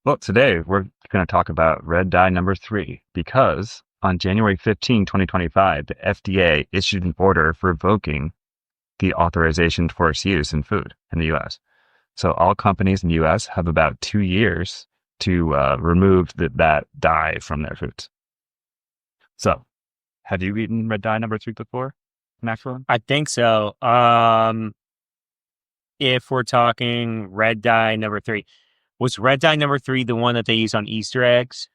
Well, today we're going to talk about red dye number 3 because on January 15, 2025, the FDA issued an order revoking the authorization for its use in food in the US. So all companies in the US have about 2 years to remove that dye from their foods. So, have you eaten red dye number 3 before, Maxwell? I think so. If we're talking red dye number 3, was red dye number 3 the one that they use on Easter eggs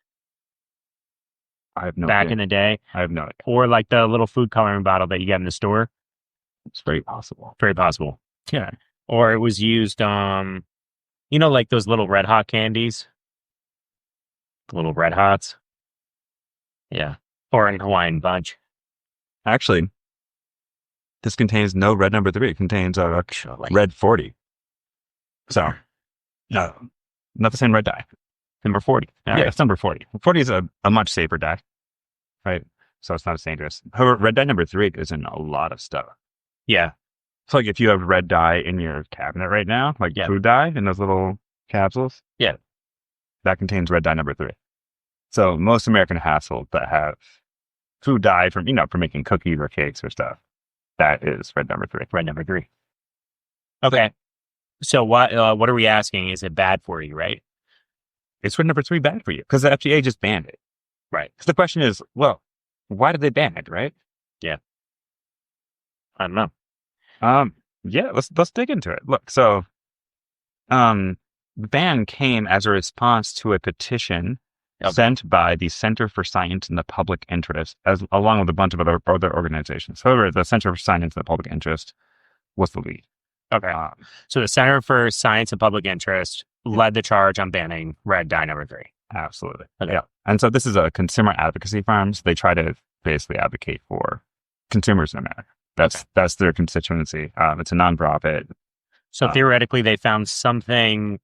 I have no back idea. in the day? I have no idea. Or like the little food coloring bottle that you get in the store? It's very possible. Very possible. Yeah. Or it was used, like those little Red Hot candies? The little Red Hots? Yeah. Or in Hawaiian Bunch. Actually, this contains no red number 3. It contains red 40. So, no, not the same red dye. Number 40. Yeah, it's number 40. 40 is a much safer dye, right? So it's not as dangerous. However, red dye number 3 is in a lot of stuff. Yeah. So like if you have red dye in your cabinet right now, like food dye in those little capsules, that contains red dye number 3. So most American households that have food dye from making cookies or cakes or stuff, that is red number 3. Red number 3. Okay. So what are we asking? Is it bad for you, right? It's red number 3 bad for you because the FDA just banned it. Right. So the question is, well, why did they ban it, right? Yeah. I don't know. Yeah, let's dig into it. Look, so the ban came as a response to a petition sent by the Center for Science in the Public Interest, along with a bunch of other organizations. However, the Center for Science in the Public Interest was the lead. Okay. So the Center for Science and Public Interest led the charge on banning red dye number 3. Absolutely. Okay. Yeah. And so this is a consumer advocacy firm. So they try to basically advocate for consumers in America. That's their constituency. It's a nonprofit. So theoretically, they found something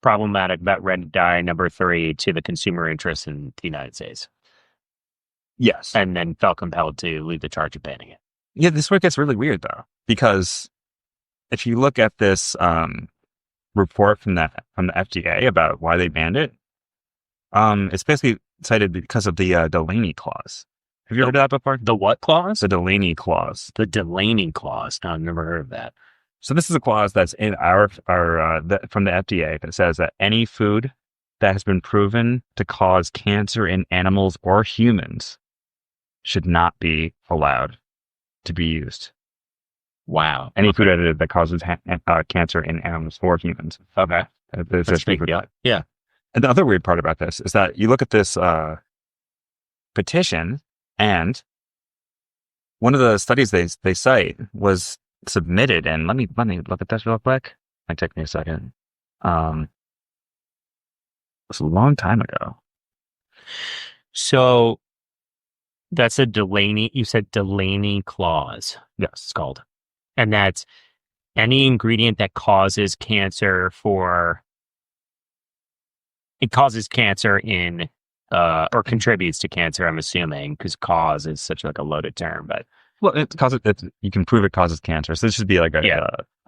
problematic about red dye number 3 to the consumer interest in the United States. Yes. And then felt compelled to lead the charge of banning it. Yeah, this one gets really weird, though, because if you look at this report from the FDA about why they banned it, it's basically cited because of the Delaney clause. Have you heard of that before? The what clause? The Delaney clause. The Delaney clause. No, I've never heard of that. So this is a clause that's in our from the FDA that says that any food that has been proven to cause cancer in animals or humans should not be allowed to be used. Wow. Any food additive that causes cancer in animals or humans. Okay. That's big deal. Yeah. And the other weird part about this is that you look at this petition, and one of the studies they cite was submitted, and let me look at this real quick. Might take me a second. It was a long time ago. So that's a Delaney. You said Delaney clause. Yes, it's called, and that's any ingredient that causes cancer in or contributes to cancer. I'm assuming because cause is such like a loaded term, but. Well, you can prove it causes cancer. So this should be like an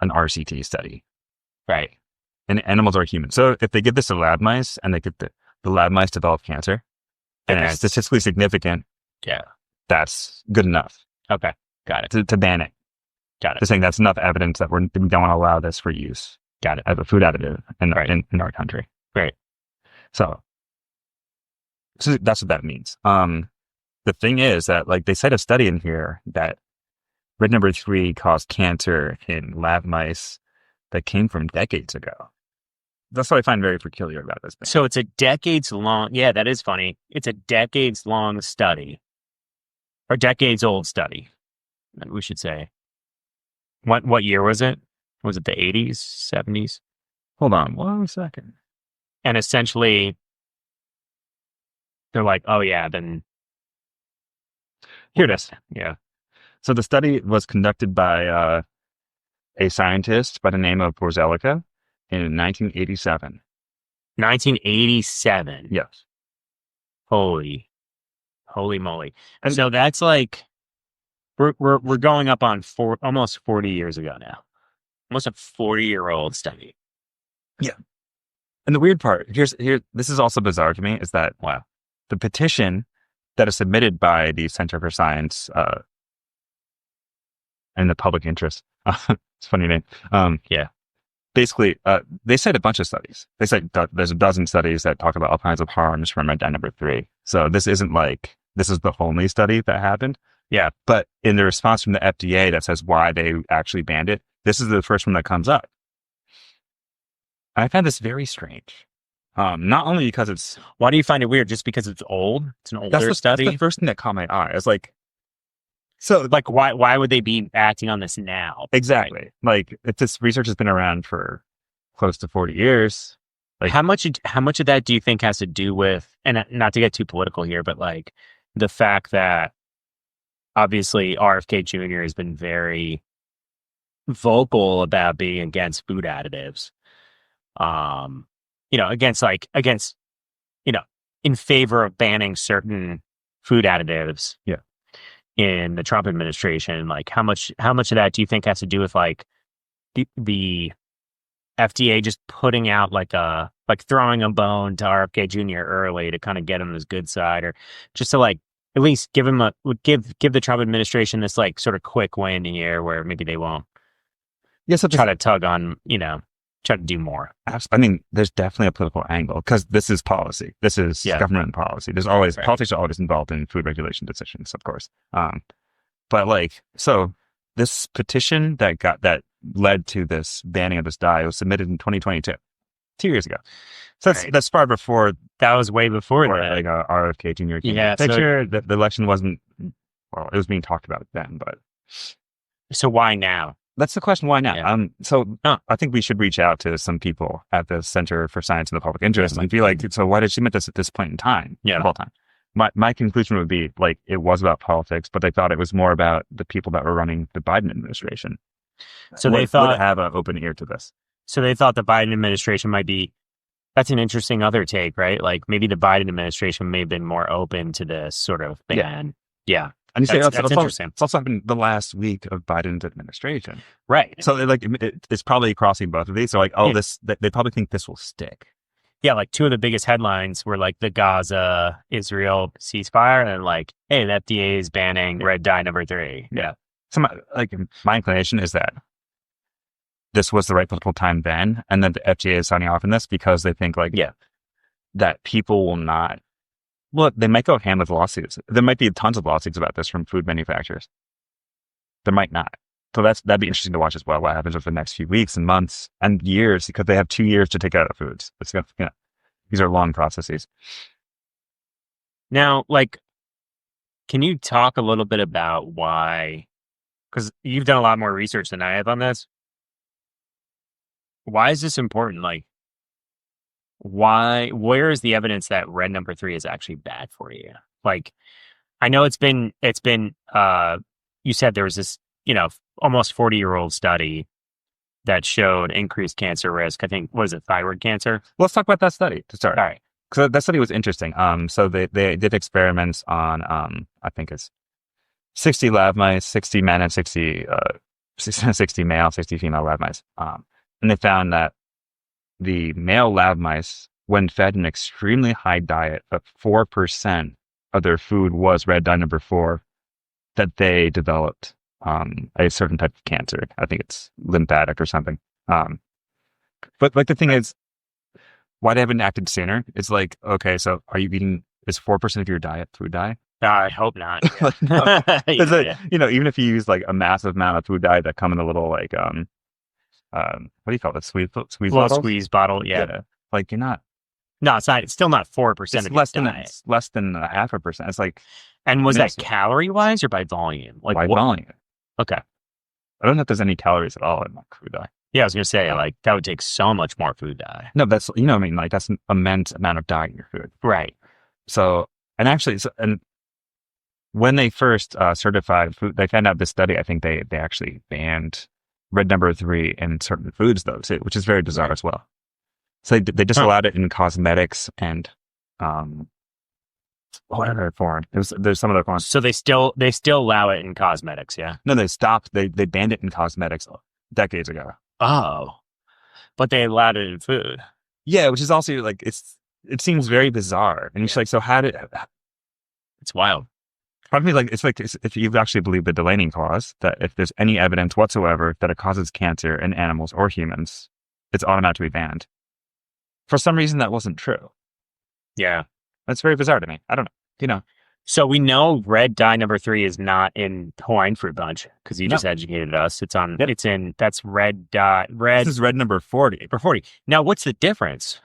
RCT study. Right. In animals or humans. So if they give this to lab mice and they get the lab mice develop cancer and it's statistically significant, that's good enough. Okay. Got it. To ban it. Got it. Just saying that's enough evidence that we don't want to allow this for use. Got it. As a food additive in our country. Right. So that's what that means. The thing is that, like, they cite a study in here that red number 3 caused cancer in lab mice that came from decades ago. That's what I find very peculiar about this thing. So it's a decades long. Yeah, that is funny. It's a decades long study, or decades old study, we should say. What year was it? Was it the 80s, 70s? Hold on 1 second. And essentially, they're like, oh yeah, then. Here it is. Yeah. So the study was conducted by a scientist by the name of Borzelica in 1987. 1987. Yes. Holy moly! And so that's like we're going up on almost 40 years ago now. Almost a 40-year-old study. And the weird part, this is also bizarre to me, is that, wow, the petition that is submitted by the Center for Science and the Public Interest, it's a funny name. Basically, they cite a bunch of studies. They cite there's a dozen studies that talk about all kinds of harms from red dye number 3. So this isn't like, this is the only study that happened. Yeah. But in the response from the FDA that says why they actually banned it, this is the first one that comes up. I find this very strange. Not only because it's... Why do you find it weird? Just because it's old? It's an older study? That's the first thing that caught my eye. I was like... So, like, why would they be acting on this now? Exactly. Right? Like, if this research has been around for close to 40 years... Like, how much of that do you think has to do with... And not to get too political here, but, like, the fact that obviously RFK Jr. has been very vocal about being against food additives. Against, in favor of banning certain food additives. Yeah. In the Trump administration, like how much of that do you think has to do with like the FDA just putting out like throwing a bone to RFK Jr. early to kind of get him his good side, or just to like at least give the Trump administration this like sort of quick win here where maybe they won't try to tug on, try to do more. I mean, there's definitely a political angle because this is policy. This is government policy. There's always politics are always involved in food regulation decisions, of course. But like, so this petition that led to this banning of this dye was submitted in 2022, 2 years ago. So that's far before. That was way before that. Like RFK Jr. came Yeah, picture. The election wasn't. Well, it was being talked about then, but. So why now? That's the question. Why now? Yeah. I think we should reach out to some people at the Center for Science and the Public Interest and be like, so why did she admit this at this point in time? Yeah. The whole time. My conclusion would be like, it was about politics, but they thought it was more about the people that were running the Biden administration. So they thought would have an open ear to this. So they thought the Biden administration might be, that's an interesting other take, right? Like maybe the Biden administration may have been more open to this sort of ban. Yeah. And you say that's interesting. It's also happened the last week of Biden's administration. Right. So it's probably crossing both of these. So like, they probably think this will stick. Yeah. Like two of the biggest headlines were like the Gaza Israel ceasefire and like, hey, the FDA is banning red dye number 3. Yeah. So my inclination is that this was the right political time then. And then the FDA is signing off on this because they think that people will not. Well, they might go ham with lawsuits. There might be tons of lawsuits about this from food manufacturers. There might not. So that'd be interesting to watch as well. What happens over the next few weeks and months and years, because they have 2 years to take out of foods. These are long processes. Now, like, can you talk a little bit about why? Because you've done a lot more research than I have on this. Why is this important? Like, where is the evidence that red number 3 is actually bad for you? Like, I know it's been you said there was this, almost 40-year-old study that showed increased cancer risk. I think, was it thyroid cancer? Let's talk about that study to start. All right. So that study was interesting. So they did experiments on, I think it's 60 lab mice, 60 men and 60 male, 60 female lab mice. And they found that the male lab mice, when fed an extremely high diet of 4% of their food was red dye number 4, that they developed a certain type of cancer. I think it's lymphatic or something. But like the thing is, why they haven't acted sooner? It's like, okay, so are you eating, is 4% of your diet food dye? I hope not. Even if you use like a massive amount of food dye that come in a little like, what do you call it? Squeeze bottle? Squeeze bottle, yeah. Like you're not. No, it's not. It's still not 4% It's of less your than diet. it's less than 0.5%. It's like. And was that calorie wise or by volume? Like by volume. Okay. I don't know if there's any calories at all in like food dye. Yeah, I was gonna say like that would take so much more food dye. No, that's what I mean. Like that's an immense amount of dye in your food. Right. So and when they first certified food, they found out this study. I think they actually banned red number 3 in certain foods though too, which is very bizarre as well. So they just allowed it in cosmetics and what other form? There's some other forms. So they still allow it in cosmetics, yeah? No, they stopped. They banned it in cosmetics decades ago. Oh. But they allowed it in food. Yeah, which is also like it seems very bizarre. And it's like, so how did It's wild. probably like it's like if you actually believe the Delaney clause that if there's any evidence whatsoever that it causes cancer in animals or humans, it's automatically banned. For some reason, that wasn't true. Yeah. That's very bizarre to me. I don't know. You know, So we know red dye number 3 is not in Hawaiian fruit punch because you No. just educated us. It's on. Yep. It's in. That's red dye. Red this is red number 40. for 40. Now, what's the difference?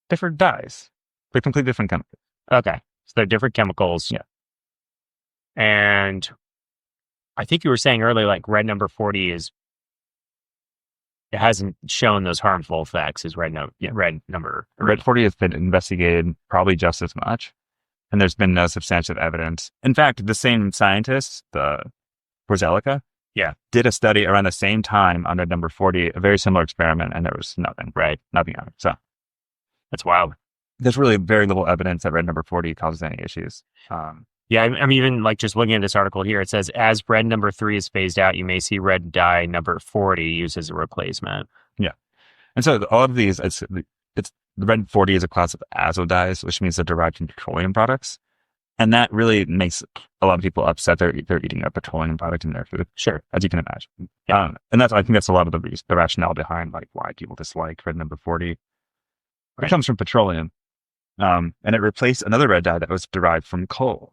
Different dyes. They're completely different chemicals. Okay, so they're different chemicals. Yeah. And I think you were saying earlier, like red number 40 is. It hasn't shown those harmful effects as red number. Red 40 has been investigated probably just as much, and there's been no substantive evidence. In fact, the same scientists, the Borzelica, did a study around the same time on red number 40, a very similar experiment, and there was nothing. Right. Nothing on it. So That's wild. there's really very little evidence that red number 40 causes any issues. Yeah, I'm even like just looking at this article here. It says as red number 3 is phased out, you may see red dye number 40 used as a replacement. And so all of these, it's the red 40 is a class of azo dyes, which means they're derived from petroleum products. And that really makes a lot of people upset. They're eating a petroleum product in their food, Sure. as you can imagine. Yeah. And I think that's a lot of the rationale behind like why people dislike red number 40. It Right. comes from petroleum. And it replaced another red dye that was derived from coal.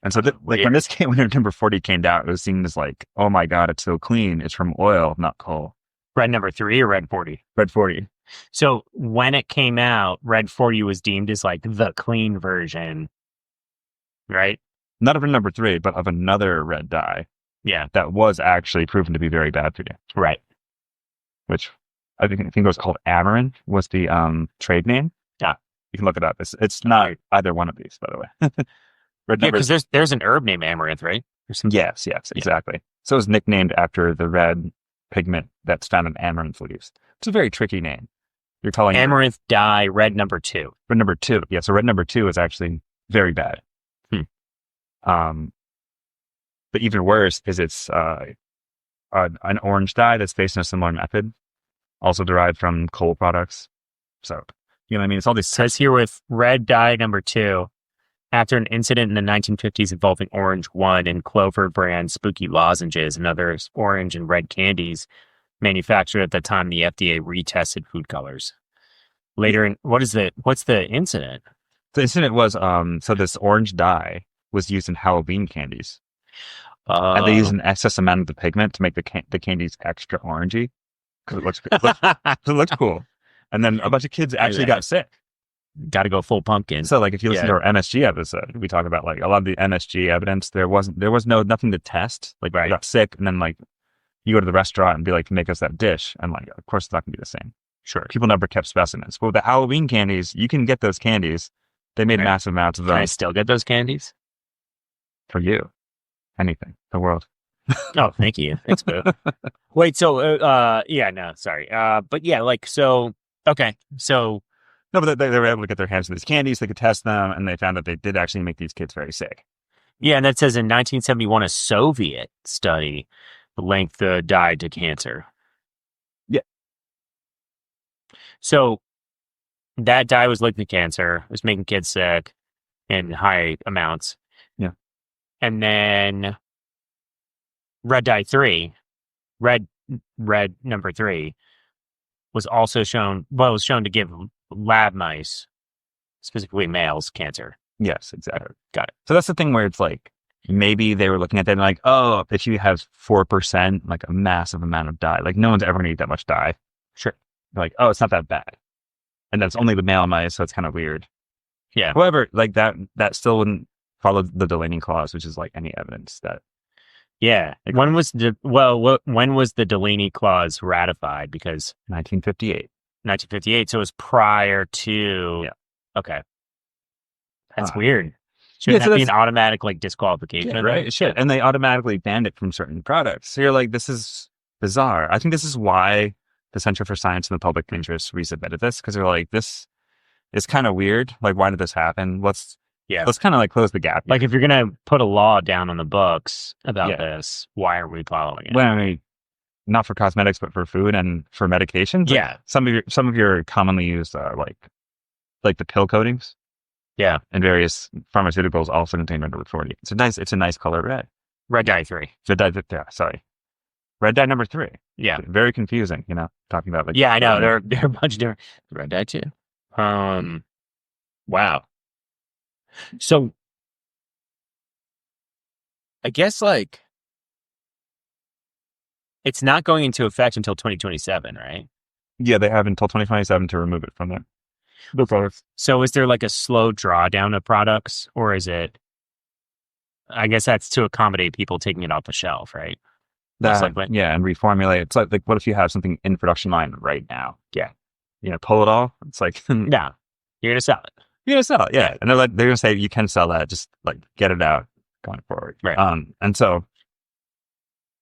And so like when red number 40 came out, it was seen as like, oh my God, it's so clean. It's from oil, not coal. Red number 3 or red 40? Red 40. So when it came out, red 40 was deemed as like the clean version, right? Not of red number 3, but of another red dye Yeah. that was actually proven to be very bad for you. Right. Which I think it was called Amarin was the trade name. Yeah. You can look it up. It's not either one of these, by the way. Red Yeah, number. because there's an herb named amaranth, right? Yes, exactly. So it was nicknamed after the red pigment that's found in amaranth leaves. It's a very tricky name. You're calling Amaranth dye red number 2. red number 2. Yeah, so red number 2 is actually very bad. But even worse is it's an orange dye that's based on a similar method, also derived from coal products. So, you know what I mean? It's all these. Says here with red dye number 2, after an incident in the 1950s involving Orange One and Clover brand spooky lozenges and other orange and red candies manufactured at the time, the FDA retested food colors. Later, what's the incident? The incident was so this orange dye was used in Halloween candies, and they used an excess amount of the pigment to make the candies extra orangey because it looks cool. And then a bunch of kids actually got sick. Got to go full pumpkin. So like if you listen to our MSG episode, we talk about like a lot of the MSG evidence. There was nothing to test. Like I got sick, and then like you go to the restaurant and be like, make us that dish, and like of course it's not gonna be the same. Sure. People never kept specimens. But with the Halloween candies, you can get those candies. They made massive amounts of them. Can I still get those candies? For you. Anything. The world. Oh, thank you. Thanks, Boo. Wait, so sorry. But yeah, like so okay. So no, but they were able to get their hands on these candies, they could test them, and they found that they did actually make these kids very sick. Yeah, and that says in 1971 a Soviet study linked the dye to cancer. Yeah. So that dye was linked to cancer. It was making kids sick in high amounts. Yeah. And then red dye 3, red number 3 was also shown to give lab mice, specifically males, cancer. Yes, exactly. Got it. So that's the thing where it's like, maybe they were looking at that and like, oh, if you have 4%, like a massive amount of dye, like no one's ever going to eat that much dye. Sure. They're like, oh, it's not that bad. And that's only the male mice, so it's kind of weird. Yeah. However, like that still wouldn't follow the Delaney clause, which is like any evidence that. Yeah. When was the Delaney clause ratified? Because 1958. 1958. So it was prior to. Yeah. Okay. That's weird. Shouldn't that be an automatic like disqualification? Yeah, right. It should. And they automatically banned it from certain products. So you're like, this is bizarre. I think this is why the Center for Science and the Public Interest resubmitted this, because they're like, this is kind of weird. Like, why did this happen? Let's kind of like close the gap. Like, if you're going to put a law down on the books about this, why are we following it? Well, I mean, not for cosmetics, but for food and for medications. Like, Yeah. some of your commonly used like the pill coatings. Yeah. And various pharmaceuticals also contain red number 40. It's a nice color red. Red dye 3. Sorry. Red dye number 3. Yeah. Very confusing, talking about like. Yeah, I know. They're a bunch of different. Red dye 2. Wow. So I guess like it's not going into effect until 2027, right? Yeah, they have until 2027 to remove it from there. The products. So is there like a slow drawdown of products, or is it? I guess that's to accommodate people taking it off the shelf, right? Yeah, and reformulate. It's like what if you have something in production line right now? Yeah, pull it all. It's like no, you're gonna sell it. You're gonna sell it, yeah. And they're gonna say you can sell that. Just like get it out going forward, right? And so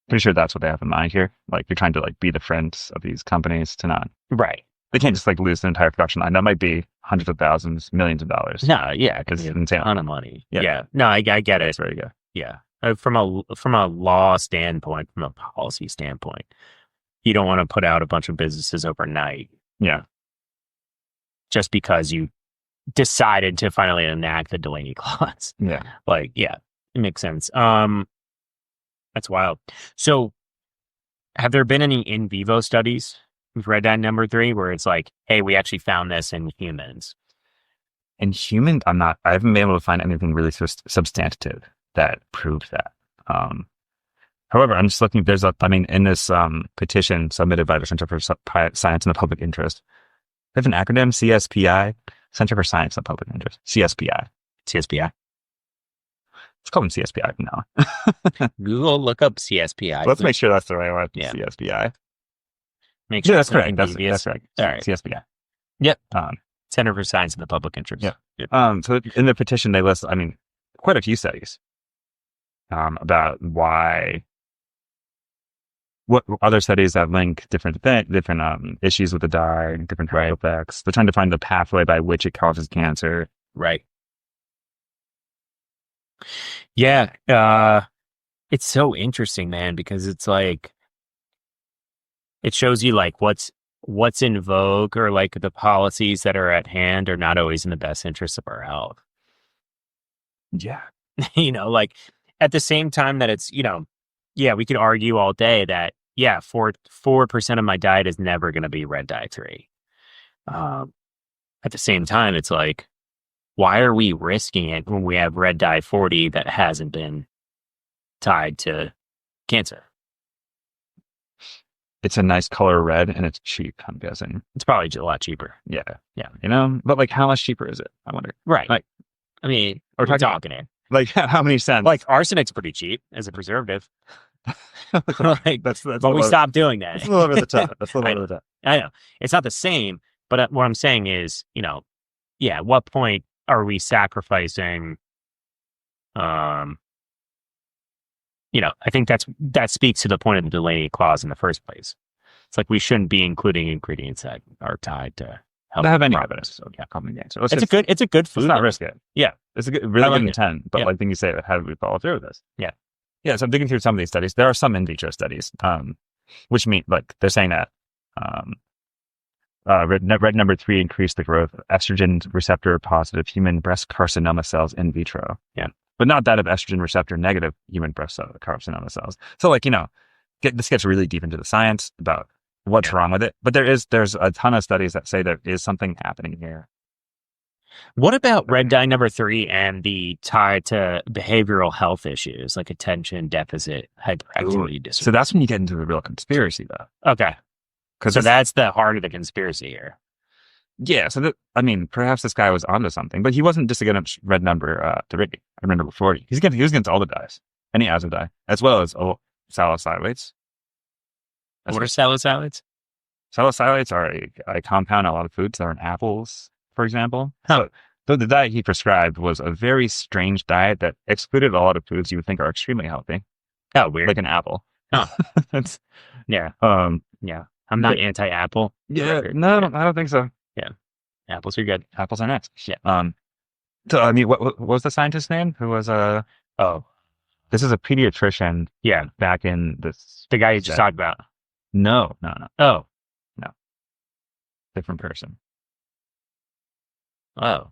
pretty sure that's what they have in mind here. Like they're trying to like be the friends of these companies to not. Right. They can't just like lose the entire production line. That might be hundreds of thousands, millions of dollars. No, yeah, it's insane. A ton of money. Yeah. No, I get it. That's very good. Yeah. From a law standpoint, from a policy standpoint, you don't want to put out a bunch of businesses overnight. Yeah. Just because you decided to finally enact the Delaney Clause. Yeah. Like, yeah, it makes sense. That's wild. So have there been any in vivo studies with red dye number 3 where it's like, hey, we actually found this in humans? In humans, I haven't been able to find anything really substantive that proves that. However, I'm just looking, in this petition submitted by the Center for Science and the Public Interest, they have an acronym, CSPI, Center for Science and the Public Interest, CSPI. CSPI. Let's call them CSPI from now on. Google, look up CSPI. Let's make sure that's the right one. Yeah. CSPI. Make sure that's correct. That's correct. All right. CSPI. Yep. Center for Science and the Public Interest. Yeah. Yep. So in the petition, they list, quite a few studies about what other studies that link different issues with the dye, different side effects. They're trying to find the pathway by which it causes cancer. Right. Yeah. It's so interesting, man, because it's like, it shows you like what's in vogue, or like the policies that are at hand are not always in the best interest of our health. Yeah. Like at the same time that it's, yeah, we could argue all day that, yeah, 4% of my diet is never going to be red dye 3. At the same time, it's like, why are we risking it when we have red dye 40 that hasn't been tied to cancer? It's a nice color red and it's cheap, I'm guessing. It's probably a lot cheaper. Yeah. But like how much cheaper is it? I wonder. Right. Like, we're talking it. Like how many cents? Like arsenic's pretty cheap as a preservative. Like, that's but we stopped doing that. That's a little over the top. That's a little over the top. I know. It's not the same, but what I'm saying is, at what point are we sacrificing, I think that speaks to the point of the Delaney Clause in the first place. It's like we shouldn't be including ingredients that are tied to health. They have any evidence. So yeah, common cancer. It's a good food. Let's not risk it. Yeah. It's a really good intent, but like then you say, how do we follow through with this? Yeah. Yeah. So I'm digging through some of these studies. There are some in vitro studies, which mean like they're saying that red number 3 increased the growth of estrogen receptor positive human breast carcinoma cells in vitro. Yeah. But not that of estrogen receptor negative human breast carcinoma cells. So like, this gets really deep into the science about what's wrong with it. But there's a ton of studies that say there is something happening here. What about red dye number 3 and the tie to behavioral health issues like attention deficit hyperactivity disorder? So that's when you get into the real conspiracy though. Okay. So that's the heart of the conspiracy here. Yeah. So perhaps this guy was onto something, but he wasn't just against red number 3. I remember 40. He was against all the dyes, any acid dye, as well as salicylates. What are salicylates? Salicylates are a compound in a lot of foods that are in apples, for example. Huh. So the diet he prescribed was a very strange diet that excluded a lot of foods you would think are extremely healthy. Oh, weird. Like an apple. Oh. Yeah. Yeah. I'm not anti-apple. Yeah. No, I don't think so. Yeah. Apples are good. Apples are next. Yeah. So what was the scientist's name? Who was this is a pediatrician. Yeah. Back in this. The guy you just talked about. No. Oh, Different person. oh.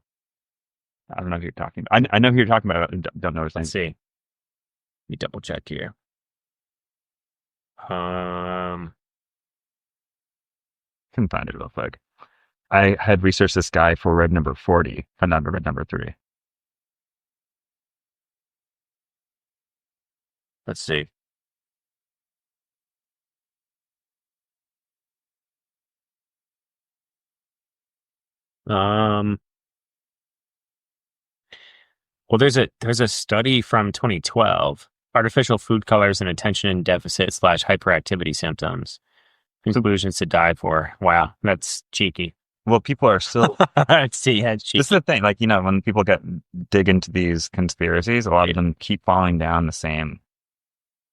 I don't know who you're talking about. I know who you're talking about. Don't know his name. Let's see. Let me double check here. Can find it real quick. I had researched this guy for red number 40, but not red number 3. Let's see. Well, there's a study from 2012, artificial food colors and attention deficit / hyperactivity symptoms. Conclusions to die for. Wow, that's cheeky. Well, people are still. Let's see, that's cheeky. This is the thing. Like, when people dig into these conspiracies, a lot of them keep falling down the same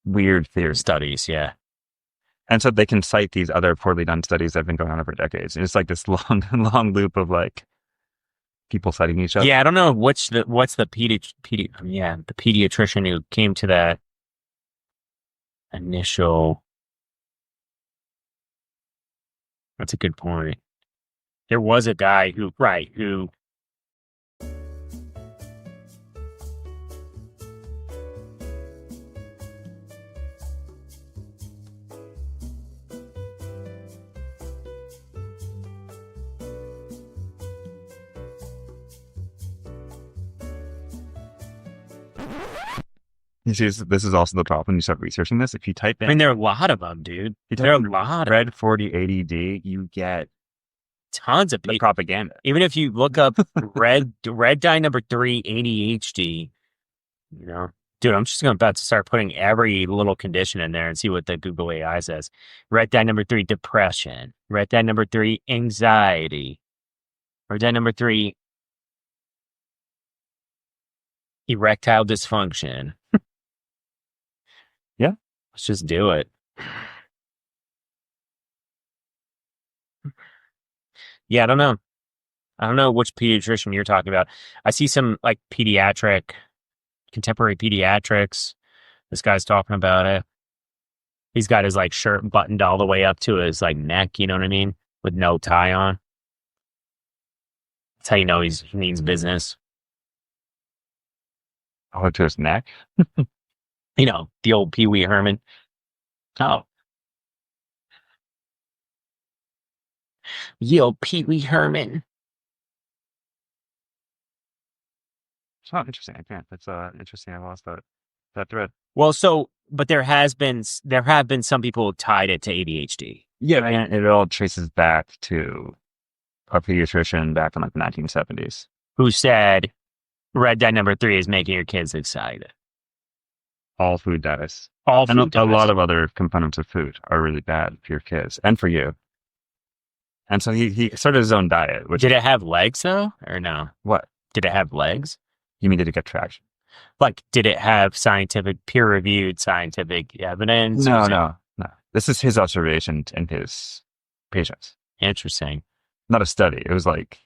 weird theories. Studies, yeah. And so they can cite these other poorly done studies that have been going on for decades. It's like this long loop of like people citing each other. Yeah, I don't know what's the pediatrician who came to that initial. That's a good point. There was a guy who. You see, this is also the problem when you start researching this. If you type in, I mean, there are a lot of them, dude. There are a lot of red 40 ADD, you get tons of the propaganda. Even if you look up red dye number 3 ADHD, dude, I'm just about to start putting every little condition in there and see what the Google AI says. Red dye number 3 depression. Red dye number 3 anxiety. Red dye number 3 erectile dysfunction. Yeah. Let's just do it. Yeah, I don't know. I don't know which pediatrician you're talking about. I see some like contemporary pediatrics. This guy's talking about it. He's got his like shirt buttoned all the way up to his like neck, you know what I mean? With no tie on. That's how you know he means business. Oh, to his neck? The old Pee Wee Herman. Oh. Yo, Pee Wee Herman. It's not interesting. I can't. It's interesting. I lost that thread. Well, but there have been some people who tied it to ADHD. Yeah, and it all traces back to a pediatrician back in like the 1970s who said red dye number 3 is making your kids excited. All food dyes. All food dyes. A lot of other components of food are really bad for your kids and for you. And so he started his own diet. Did it have legs though, or no? What? Did it have legs? You mean did it get traction? Like, did it have peer-reviewed scientific evidence? No. This is his observation and his patients. Interesting. Not a study. It was like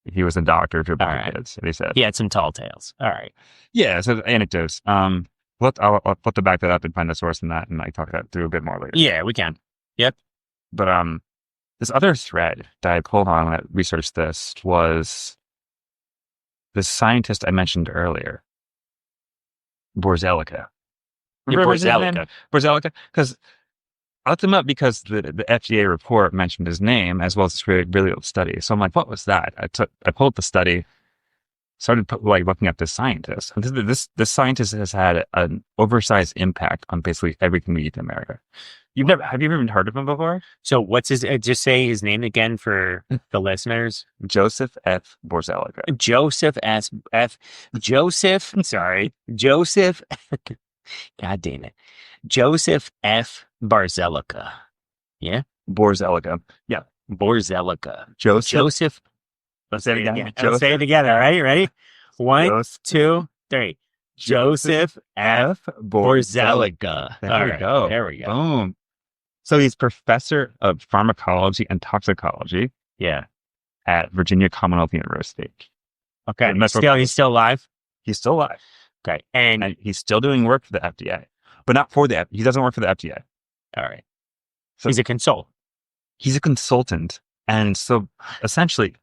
he was a doctor to a bunch of kids. And he said he had some tall tales. All right. Yeah. So anecdotes. I'll put to back that up and find the source in that, and I talk that through a bit more later. Yeah, we can. Yep. But this other thread that I pulled on when I researched this was the scientist I mentioned earlier, Borzelica. Borzelica, because I looked him up because the FDA report mentioned his name as well as this really old study. So I'm like, what was that? I pulled up the study, started looking up this scientist. And this scientist has had an oversized impact on basically everything we eat in America. Have you ever even heard of him before? So what's his? Just say his name again for the listeners. Joseph F. Borzelica. Joseph. God damn it. Joseph F. Barzelica. Yeah? Borzelica. Yeah. Borzelica. Joseph. Let's say it again. Let's say it together. All right? Ready? 1, 2, 3. Joseph F. Borzelica. There we go. There we go. Boom. So he's professor of pharmacology and toxicology. Yeah. At Virginia Commonwealth University. Okay. He's still alive? He's still alive. Okay. And he's still doing work for the FDA. But not for he doesn't work for the FDA. All right. So He's a consultant. he's a consultant. And so essentially,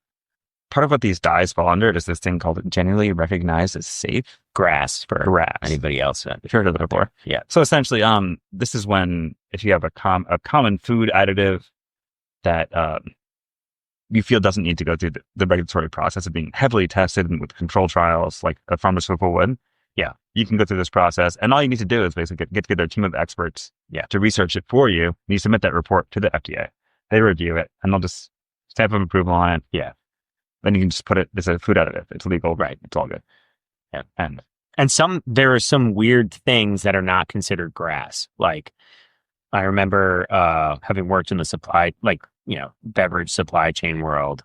part of what these dyes fall under is this thing called generally recognized as safe Grass for grass. anybody else. You've heard of it before. Yeah. So essentially, this is when if you have a common food additive that you feel doesn't need to go through the regulatory process of being heavily tested and with control trials like a pharmaceutical would. Yeah. You can go through this process, and all you need to do is basically get together a team of experts to research it for you. And you submit that report to the FDA. They review it, and they'll just stamp of approval on it. Yeah. Then you can just put it as a food additive. It's legal. Right. It's all good. Yeah. And there are some weird things that are not considered grass. Like I remember having worked in the supply, beverage supply chain world,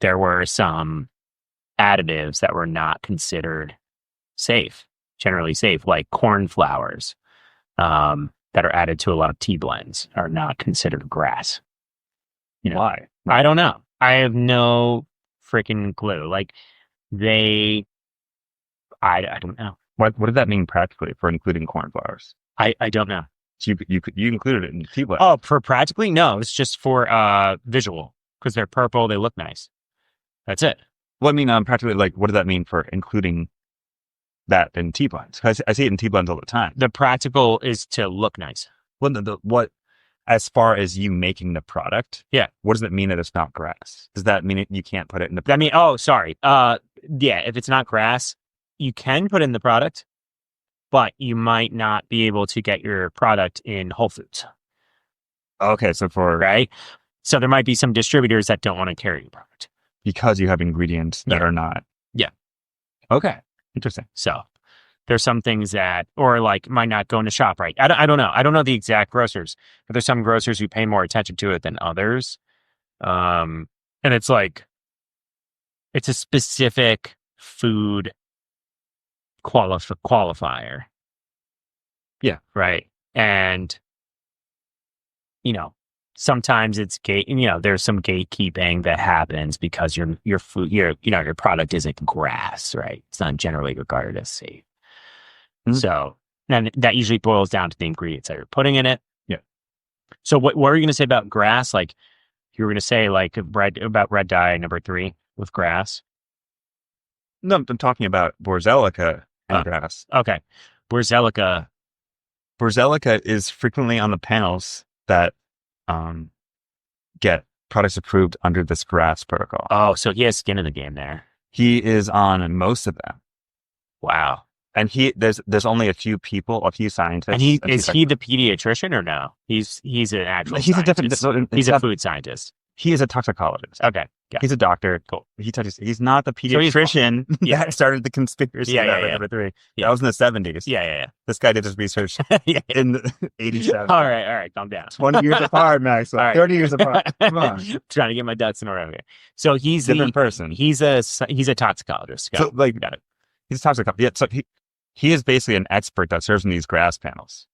there were some additives that were not considered generally safe, like corn flours that are added to a lot of tea blends are not considered grass. why? I don't know. I have no freaking clue. Like I don't know. What does that mean practically for including corn flours? I don't know. So you included it in tea blend. Oh, for practically? No, it's just for visual because they're purple. They look nice. That's it. Well, I mean, practically, like, what does that mean for including that in tea blends? I see it in tea blends all the time. The practical is to look nice. Well, what, as far as you making the product, what does it mean that it's not grass? Does that mean you can't put it in the? Sorry. If it's not grass, you can put it in the product, but you might not be able to get your product in Whole Foods. Okay, so right. So there might be some distributors that don't want to carry your product because you have ingredients that are not. Yeah. Okay. Interesting. So there's some things that, or like might not go in the shop, right? I don't know. I don't know the exact grocers, but there's some grocers who pay more attention to it than others. And it's like, it's a specific food qualifier. Yeah. Right. And, sometimes it's there's some gatekeeping that happens because your food, your product isn't grass, right? It's not generally regarded as safe. Mm-hmm. So, and that usually boils down to the ingredients that you're putting in it. Yeah. So what were you going to say about grass? Like you were going to say like about red dye number 3 with grass? No, I'm talking about Borzelica and grass. Okay. Borzelica is frequently on the panels that get products approved under this grass protocol. Oh, so he has skin in the game there. He is on most of them. Wow. And there's only a few scientists. And is he the pediatrician or no? He's an actual he's scientist. He's a food scientist. He is a toxicologist. Okay. Yeah. He's a doctor. Cool. He's not the pediatrician that started the conspiracy. Number 3. Yeah. That was in the 70s. Yeah. This guy did his research in the 87. All right. Calm down. 20 years apart, Maxwell. Right. 30 years apart. Come on. Trying to get my ducks in a row here. So he's a different person. He's a toxicologist. Got it. He's a toxicologist. Yeah. So he is basically an expert that serves in these grass panels.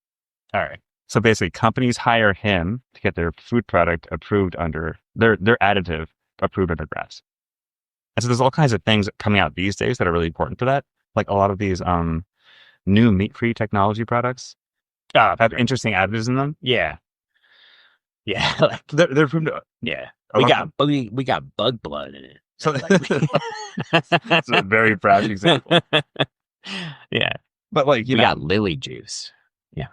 All right. So basically, companies hire him to get their food product approved under their additive approved under grass. And so there's all kinds of things coming out these days that are really important for that. Like a lot of these new meat-free technology products have interesting additives in them. Yeah. Like they're approved. Yeah. We got bug blood in it. So that's a very proud example. Yeah. But like we got lily juice. Yeah.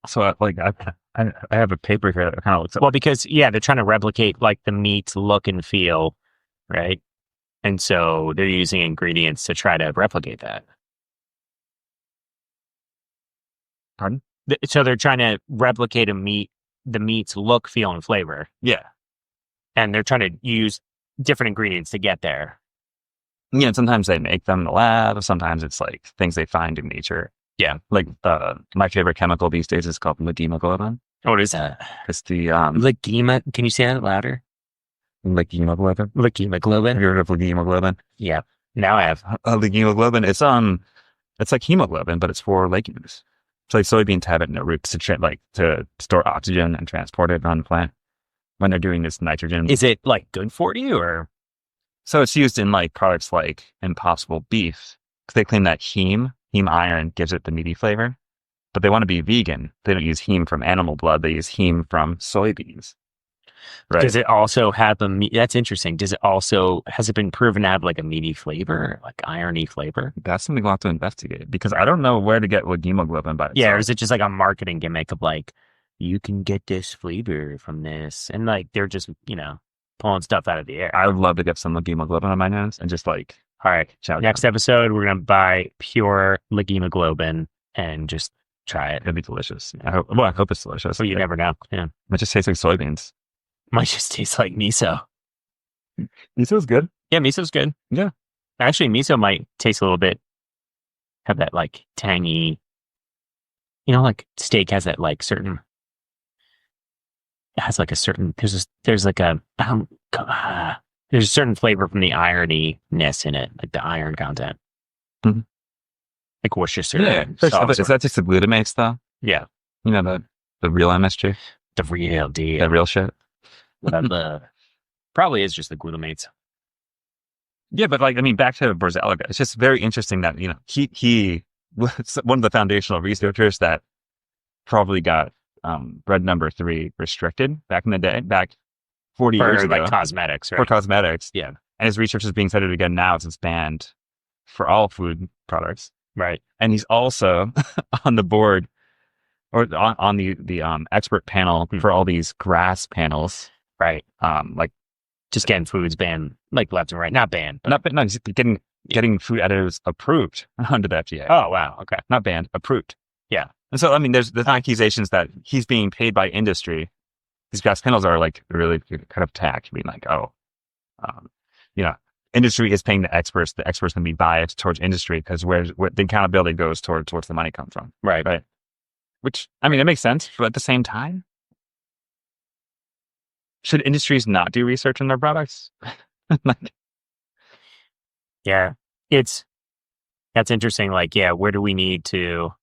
So I have a paper here that kind of looks up. Well, because they're trying to replicate like the meat's look and feel, right? And so they're using ingredients to try to replicate that. Pardon? So they're trying to replicate the meat's look, feel, and flavor. Yeah. And they're trying to use different ingredients to get there. Yeah, and sometimes they make them in the lab. Sometimes it's like things they find in nature. Yeah. Like my favorite chemical these days is called legemoglobin. What is that? It's the Can you say that louder? Legemoglobin. Legemoglobin. Have you heard of legemoglobin? Yeah. Now I have. Legemoglobin. It's like hemoglobin, but it's for legumes. So like soybeans have it in their roots to store oxygen and transport it on the plant when they're doing this nitrogen. Is it like good for you or? So it's used in like products like Impossible beef because they claim that heme iron gives it the meaty flavor. but they want to be vegan. They don't use heme from animal blood. They use heme from soybeans. Right. Does it also have that's interesting. Has it been proven to have like a meaty flavor, like irony flavor? That's something we'll have to investigate because I don't know where to get with hemoglobin by itself. Yeah, or is it just like a marketing gimmick of like, you can get this flavor from this, and like they're just pulling stuff out of the air. I would love to get some hemoglobin on my hands and just like, all right, next episode we're gonna buy pure hemoglobin and just try it. It'd be delicious. I hope it's delicious. Well, you never know. Yeah, it just tastes like soybeans. Might just taste like miso. Miso's good. Yeah, miso's good. Yeah, actually, miso might taste a little bit, have that like tangy. Like steak has that like certain. It has like a certain there's a certain flavor from the irony-ness in it, like the iron content. Mm-hmm. Like Worcestershire. Yeah. Is that just the glutamates though? Yeah. The real MSG? The real deal. The real shit? Probably is just the glutamates. Yeah, but back to Borzalica. It's just very interesting that, he was one of the foundational researchers that probably got bread number 3 restricted back in the day, back 40 years ago. Like cosmetics, right? For cosmetics. Yeah. And his research is being cited again now as it's banned for all food products. Right. And he's also on the board or on the expert panel for all these GRAS panels. Right. Like just getting foods banned, like left and right. Not banned. No, just getting food additives approved under the FDA. Oh, wow. Okay. Not banned, approved. Yeah. And so, there's accusations that he's being paid by industry. These GRAS panels are like really kind of tack, being like, industry is paying the experts can be biased towards industry because where the accountability goes towards the money comes from. Right. Right. Which, it makes sense, but at the same time, should industries not do research on their products? Yeah. That's interesting. Like, yeah, where do we need to,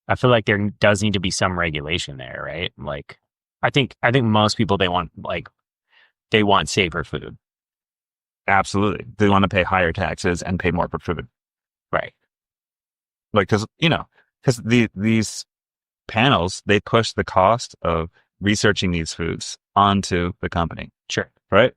I feel like there does need to be some regulation there, right? Like, I think most people, they want safer food. Absolutely. They want to pay higher taxes and pay more for food. Right. Like, because these panels, they push the cost of researching these foods onto the company. Sure. Right?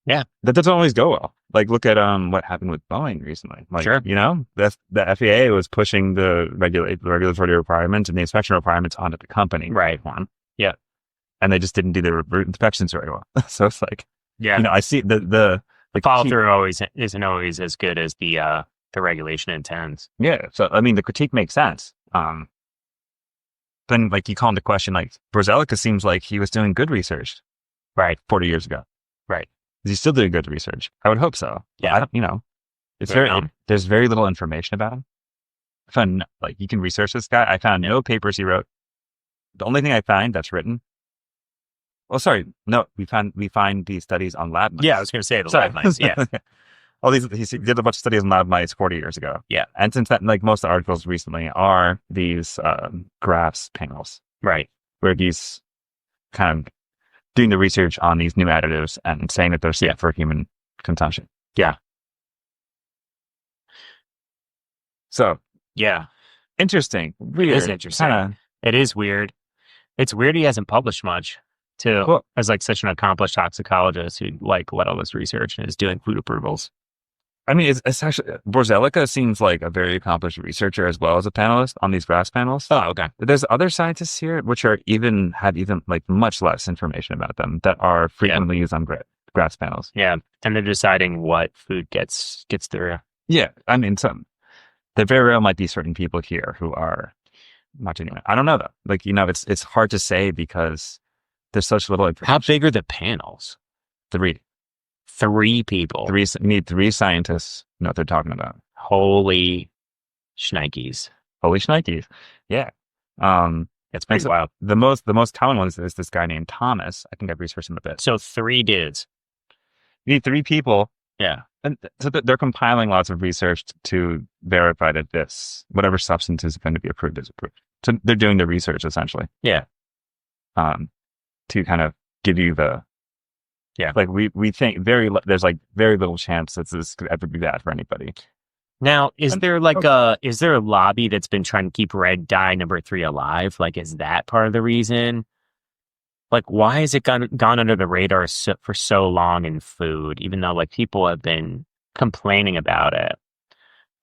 Yeah. That doesn't always go well. Like, look at what happened with Boeing recently. Like, sure. The FAA was pushing the regulatory requirements and the inspection requirements onto the company. Right. Yeah. And they just didn't do the inspections very well. So it's like, yeah, I see the follow through isn't always as good as the regulation intends. Yeah. So, the critique makes sense. Then you call into question, like, Borzalica seems like he was doing good research. Right. 40 years ago. Right. Is he still doing good research? I would hope so. Yeah. I don't, there's very little information about him. I found, you can research this guy. I found no papers he wrote. The only thing I find that's written. Oh, sorry. No, we find these studies on lab mice. Yeah, I was going to say lab mice. Yeah. All these, he did a bunch of studies on lab mice 40 years ago. Yeah. And since that, most of the articles recently are these graphs panels. Right. Where he's kind of doing the research on these new additives and saying that they're safe for human consumption. Yeah. So. Yeah. Interesting. Weird. It is interesting. It is weird. It's weird he hasn't published much, too, well, as such an accomplished toxicologist who led all this research and is doing food approvals. It's actually, Borzalica seems like a very accomplished researcher as well as a panelist on these GRAS panels. Oh, okay. There's other scientists here which have much less information about them that are frequently used on GRAS panels. Yeah, and they're deciding what food gets through. Yeah, there very well might be certain people here who are not genuine. I don't know though. It's hard to say because there's such little information. How big are the panels? 3. 3 people. You need 3 scientists know what they're talking about. Holy shnikes. Holy shnikes. Yeah. It's pretty wild. The most common one is this guy named Thomas. I think I've researched him a bit. So 3 dudes. You need 3 people. Yeah. And so they're compiling lots of research to verify that whatever substance is going to be approved is approved. So they're doing the research essentially. Yeah. To kind of give you the. Yeah. We think there's very little chance that this could ever be bad for anybody. Now, is And- there is there a lobby that's been trying to keep red dye number 3 alive? Like, is that part of the reason? Like, why has it gone under the radar for so long in food, even though like people have been complaining about it?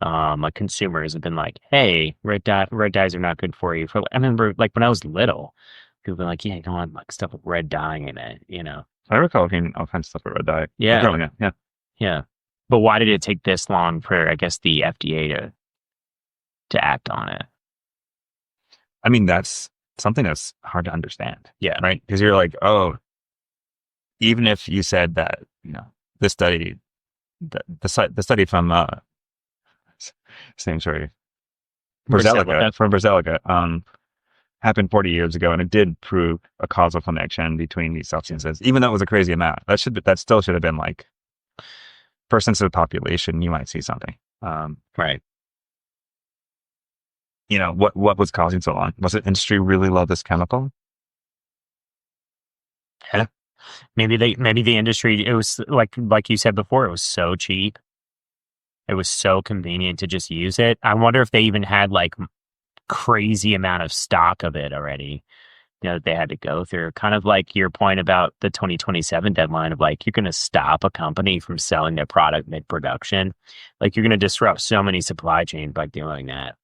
Like consumers have been like, "Hey, red dyes are not good for you." I remember like when I was little, people were like, "Yeah, you don't want like stuff with red dye in it," you know? I recall hearing all kinds of stuff about red dye. Yeah, Growing up, yeah. yeah. But why did it take this long for, I guess, the FDA to act on it? I mean, that's something that's hard to understand. Yeah. Right? Because you're like, oh, even if you said that, this study, the study from same story, from Brazilica, happened 40 years ago, and it did prove a causal connection between these substances, even though it was a crazy amount. That still should have been like, for sensitive population, you might see something. Right. What was causing so long? Was it industry really love this chemical? Yeah. Maybe the industry, it was like you said before, it was so cheap. It was so convenient to just use it. I wonder if they even had like crazy amount of stock of it already, that they had to go through. Kind of like your point about the 2027 deadline of like, you're going to stop a company from selling their product mid-production. Like you're going to disrupt so many supply chains by doing that.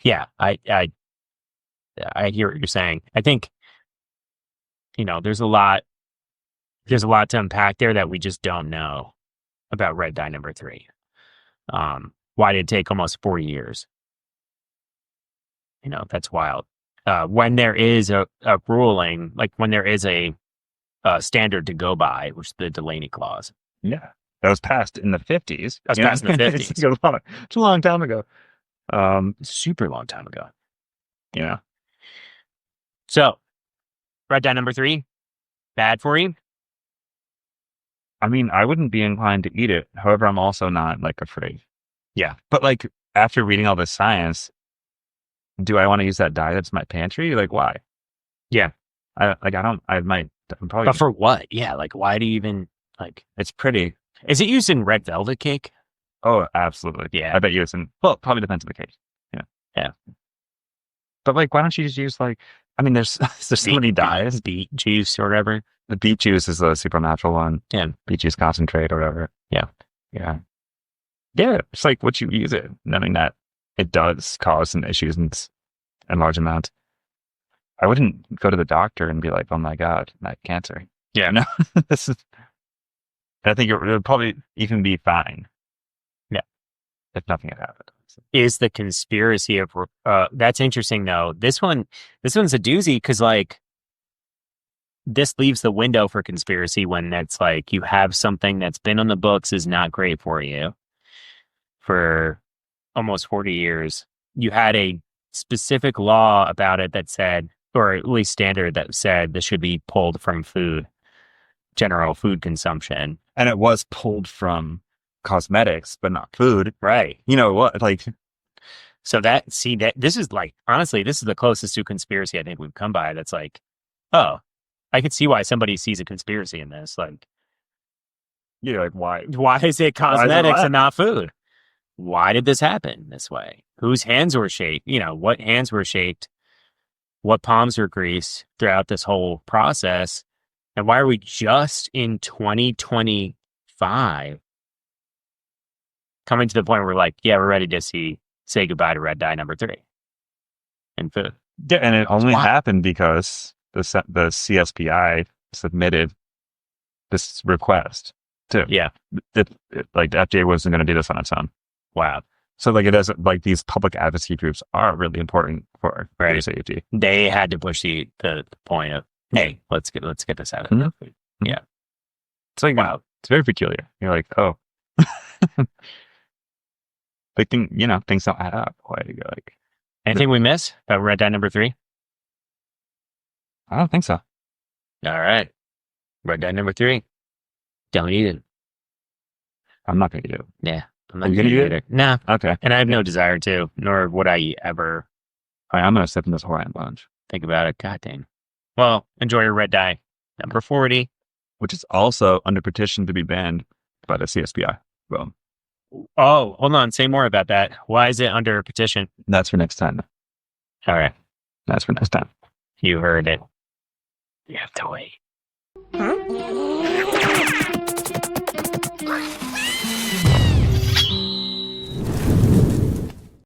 Yeah, I hear what you're saying. I think, there's a lot to unpack there that we just don't know about red dye number 3. Why did it take almost 4 years? That's wild. When there is a ruling, like when there is a standard to go by, which is the Delaney clause. Yeah. That was passed in the 50s. That was passed in the 50s. It's a long time ago. Super long time ago. Yeah. So, red dye number 3, bad for you? I mean, I wouldn't be inclined to eat it. However, I'm also not like afraid. Yeah. But like after reading all this science, do I want to use that dye that's in my pantry? Like, why? Yeah. I'm probably. But for what? Yeah. Like, why do you even like? It's pretty. Is it used in red velvet cake? Oh, absolutely. Yeah. I bet you it's in. Well, probably depends on the cake. Yeah. Yeah. But like, why don't you just use like? I mean, there's so many dyes. Beet juice or whatever. The beet juice is the supernatural one. Yeah. Beet juice concentrate or whatever. Yeah. Yeah. Yeah. It's like what you use it, knowing that it does cause some issues in large amount. I wouldn't go to the doctor and be like, oh my God, I have cancer. Yeah. No, I think it would probably even be fine. Yeah. If nothing had happened. Is the conspiracy of, that's interesting though. This one's a doozy because like, this leaves the window for conspiracy when it's like you have something that's been on the books is not great for you for almost 40 years. You had a specific law about it that said, or at least standard that said this should be pulled from general food consumption. And it was pulled from cosmetics, but not food. Right. You know what? Like, so this is like, honestly, this is the closest to conspiracy I think we've come by. That's like, oh, I could see why somebody sees a conspiracy in this. Like, you're like, why? Why is it cosmetics and not food? Why did this happen this way? Whose hands were shaped? What hands were shaped? What palms were greased throughout this whole process? And why are we just in 2025 coming to the point where we're like, yeah, we're ready to say goodbye to red dye number 3 in food? Yeah, and it only happened because the CSPI submitted this request too. Yeah. Like the FDA wasn't going to do this on its own. Wow. So like it doesn't, like these public advocacy groups are really important for food safety. They had to push the point of, hey, let's get this out of food. Yeah. It's like, wow, it's very peculiar. You're like, oh, like things don't add up. Why do you go like? Anything we miss about red dye number 3? I don't think so. All right. Red dye number 3. Don't eat it. I'm not going to eat it. Yeah. I'm not going to eat it? Nah. Okay. And I have no desire to, nor would I ever. All right, I'm going to sip in this Hawaiian Punch. Think about it. God dang. Well, enjoy your red dye number 40. Which is also under petition to be banned by the CSPI. Well, Oh, hold on. Say more about that. Why is it under petition? That's for next time. All right. That's for next time. You heard it. You have to wait.